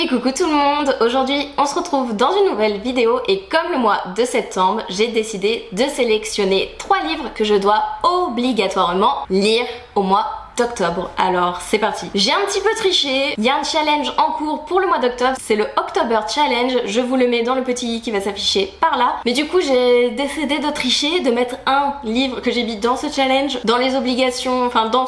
Et coucou tout le monde, aujourd'hui on se retrouve dans une nouvelle vidéo et comme le mois de septembre, j'ai décidé de sélectionner 3 livres que je dois obligatoirement lire au mois d'octobre. Alors c'est parti. J'ai un petit peu triché, il y a un challenge en cours pour le mois d'octobre, c'est le October Challenge, je vous le mets dans le petit i qui va s'afficher par là. Mais du coup j'ai décidé de tricher, de mettre un livre que j'ai mis dans ce challenge, dans les obligations, enfin dans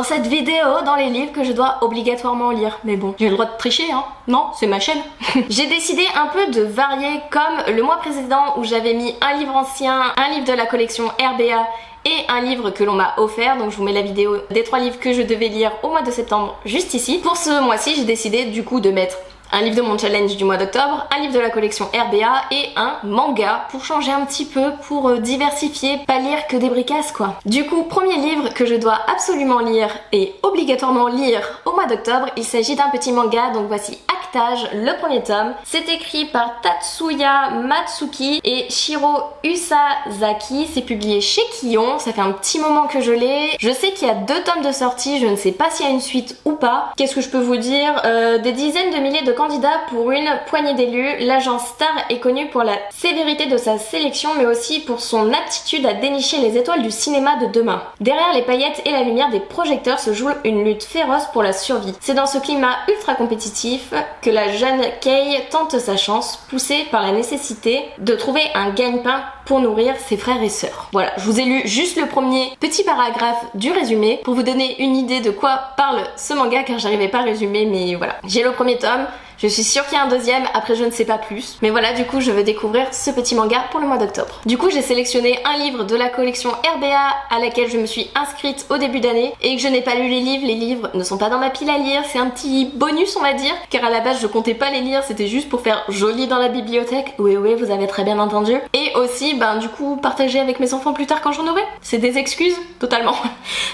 cette vidéo, dans les livres que je dois obligatoirement lire. Mais bon, j'ai le droit de tricher hein, non, c'est ma chaîne. J'ai décidé un peu de varier comme le mois précédent où j'avais mis un livre ancien, un livre de la collection RBA et un livre que l'on m'a offert, donc je vous mets la vidéo des 3 livres que je devais lire au mois de septembre juste ici. Pour ce mois-ci, j'ai décidé du coup de mettre un livre de mon challenge du mois d'octobre, un livre de la collection RBA et un manga pour changer un petit peu, pour diversifier, pas lire que des bricasses quoi. Du coup, premier livre que je dois absolument lire et obligatoirement lire au mois d'octobre, il s'agit d'un petit manga, donc voici Actage, le premier tome. C'est écrit par Tatsuya Matsuki et Shiro Usazaki, c'est publié chez Kion, ça fait un petit moment que je l'ai. Je sais qu'il y a 2 tomes de sortie, je ne sais pas s'il y a une suite ou pas. Qu'est-ce que je peux vous dire, des dizaines de milliers de candidats pour une poignée d'élus. L'agence Star est connue pour la sévérité de sa sélection mais aussi pour son aptitude à dénicher les étoiles du cinéma de demain. Derrière les paillettes et la lumière des projecteurs se joue une lutte féroce pour la survie. C'est dans ce climat ultra compétitif que la jeune Kei tente sa chance, poussée par la nécessité de trouver un gagne-pain pour nourrir ses frères et sœurs. Voilà, je vous ai lu juste le premier petit paragraphe du résumé pour vous donner une idée de quoi parle ce manga car j'arrivais pas à résumer, mais voilà. J'ai le premier tome. Je suis sûre qu'il y a un deuxième, après je ne sais pas plus. Mais voilà, du coup je vais découvrir ce petit manga pour le mois d'octobre. Du coup j'ai sélectionné un livre de la collection RBA à laquelle je me suis inscrite au début d'année et que je n'ai pas lu les livres ne sont pas dans ma pile à lire, c'est un petit bonus on va dire, car à la base je comptais pas les lire, c'était juste pour faire joli dans la bibliothèque. Oui, vous avez très bien entendu. Et aussi, du coup, partager avec mes enfants plus tard quand j'en aurai. C'est des excuses, totalement.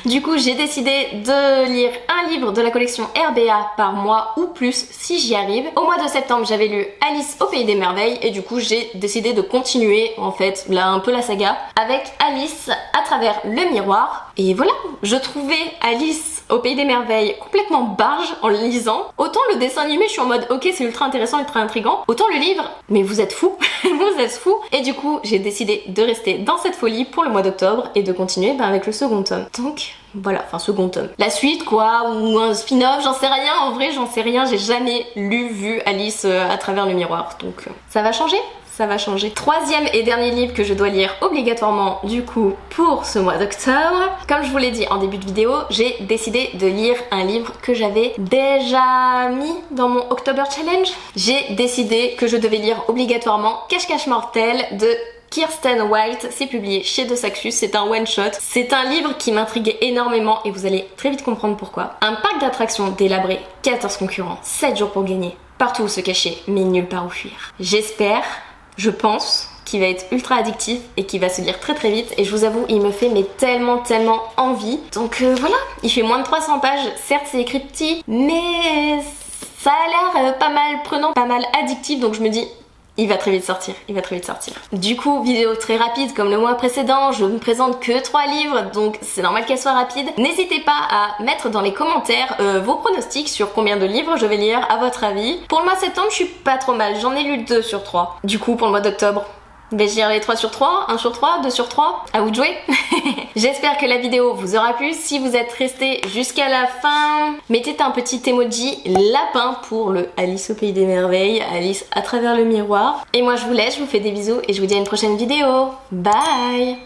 Du coup j'ai décidé de lire un livre de la collection RBA par mois ou plus si j'y arrive. Au mois de septembre, j'avais lu Alice au pays des merveilles et du coup j'ai décidé de continuer en fait là un peu la saga avec Alice à travers le miroir. Et voilà, je trouvais Alice au pays des merveilles complètement barge en le lisant. Autant le dessin animé, je suis en mode ok c'est ultra intéressant, ultra intriguant. Autant le livre, mais vous êtes fous, vous êtes fous. Et du coup j'ai décidé de rester dans cette folie pour le mois d'octobre et de continuer avec le second tome. Donc voilà, enfin second tome. La suite quoi, ou un spin-off, j'en sais rien, en vrai j'en sais rien, j'ai jamais vu Alice à travers le miroir, donc ça va changer. Ça va changer. Troisième et dernier livre que je dois lire obligatoirement du coup pour ce mois d'octobre. Comme je vous l'ai dit en début de vidéo, j'ai décidé de lire un livre que j'avais déjà mis dans mon October Challenge. J'ai décidé que je devais lire obligatoirement Cache-Cache Mortel de Kiersten White, c'est publié chez De Saxus, c'est un one shot. C'est un livre qui m'intriguait énormément et vous allez très vite comprendre pourquoi. Un parc d'attractions délabré, 14 concurrents, 7 jours pour gagner. Partout où se cacher, mais nulle part où fuir. J'espère, je pense qu'il va être ultra addictif et qu'il va se lire très très vite et je vous avoue il me fait mais tellement envie. Donc voilà, il fait moins de 300 pages, certes c'est écrit petit mais ça a l'air pas mal prenant, pas mal addictif, donc je me dis il va très vite sortir, il va très vite sortir. Du coup, vidéo très rapide comme le mois précédent, je ne présente que 3 livres, donc c'est normal qu'elle soit rapide. N'hésitez pas à mettre dans les commentaires vos pronostics sur combien de livres je vais lire à votre avis. Pour le mois de septembre, je suis pas trop mal, j'en ai lu 2 sur 3. Du coup, pour le mois d'octobre, ben, je lirai 3 sur 3, 1 sur 3, 2 sur 3, à vous de jouer. J'espère que la vidéo vous aura plu. Si vous êtes resté jusqu'à la fin, mettez un petit emoji lapin pour le Alice au pays des merveilles, Alice à travers le miroir. Et moi je vous laisse, je vous fais des bisous et je vous dis à une prochaine vidéo. Bye!